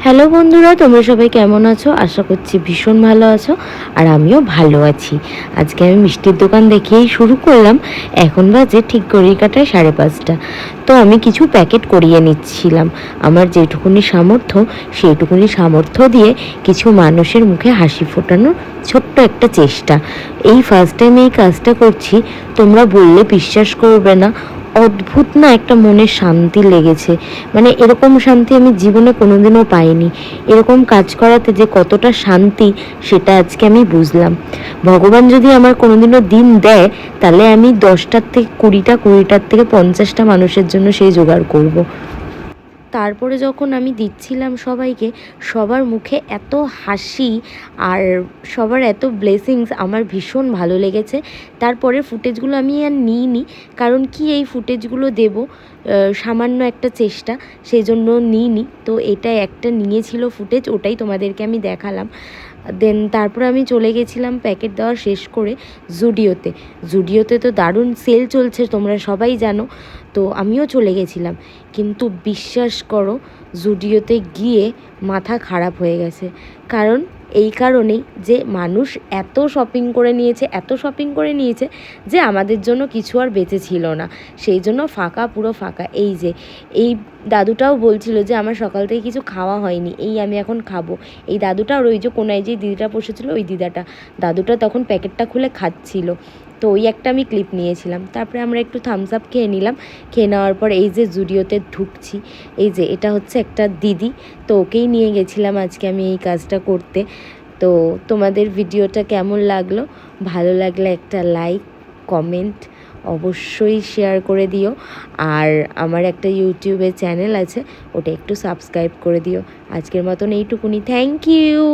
Hello বন্ধুরা, তোমরা সবাই কেমন আছো? আশা করছি ভীষণ ভালো আছো, আর আমিও ভালো আছি। আজকে আমি মিষ্টির দোকান দেখেই শুরু করলাম। এখন বাজে ঠিক ঘড়ির কাঁটায় 5:30। তো আমি কিছু প্যাকেট করিয়ে নিচ্ছিলাম। আমার যেটুকুনি সামর্থ্য সেইটুকুনি সামর্থ্য দিয়ে কিছু মানুষের মুখে হাসি ফোটানোর ছোট্ট একটা চেষ্টা। এই ফার্স্ট টাইম এই কাজটা করছি। তোমরা বললে বিশ্বাস করবে না, অদ্ভুত না একটা মনের শান্তি লেগেছে। মানে এরকম শান্তি আমি জীবনে কোনোদিনও পাইনি। এরকম কাজ করাতে যে কতটা শান্তি সেটা আজকে আমি বুঝলাম। ভগবান যদি আমার কোনোদিনও দিন দেয়, তাহলে আমি 10টার থেকে 20টা, 20টার থেকে 50টা মানুষের জন্য সেই জোগাড় করব। তারপরে যখন আমি দিচ্ছিলাম সবাইকে, সবার মুখে এত হাসি আর সবার এত ব্লেসিংস, আমার ভীষণ ভালো লেগেছে। তারপরের ফুটেজগুলো আমি আর নিইনি, কারণ কি এই ফুটেজগুলো দেব সামান্য একটা চেষ্টা, সেই জন্য নিইনি। তো এটা একটা নিয়েছিল ফুটেজ, ওটাই তোমাদেরকে আমি দেখালাম। দেন তারপরে আমি চলে গেছিলাম প্যাকেট দেওয়া শেষ করে জুডিওতে। জুডিওতে তো দারুণ সেল চলছে, তোমরা সবাই জানো। তো আমিও চলে গেছিলাম, কিন্তু বিশ্বাস করো, জুডিওতে গিয়ে মাথা খারাপ হয়ে গেছে। কারণ এই কারণেই যে মানুষ এত শপিং করে নিয়েছে, এত শপিং করে নিয়েছে যে আমাদের জন্য কিছু আর বেঁচে ছিল না। সেই জন্য ফাঁকা, পুরো ফাঁকা। এই যে এই দাদুটাও বলছিল যে আমার সকাল থেকে কিছু খাওয়া হয়নি, এই আমি এখন খাবো। এই দাদুটা আর ওই যে কোনায় যে দিদিটা বসেছিল, ওই দাদুটা তখন প্যাকেটটা খুলে খাচ্ছিল। তো ওই একটা আমি ক্লিপ নিয়েছিলাম। তারপরে আমরা একটু থামস আপ খেয়ে নিলাম। খেয়ে নেওয়ার পর এই যে জুডিওতে ঢুকছি, এই যে এটা হচ্ছে একটা দিদি, তো ওকেই নিয়ে গেছিলাম আজকে আমি এই কাজটা করতে। তো তোমাদের ভিডিওটা কেমন লাগলো? ভালো লাগলে একটা লাইক, কমেন্ট অবশ্যই শেয়ার করে দিও। আর আমার একটা ইউটিউবে চ্যানেল আছে, ওটা একটু সাবস্ক্রাইব করে দিও। আজকের মতন এইটুকুনি। Thank you.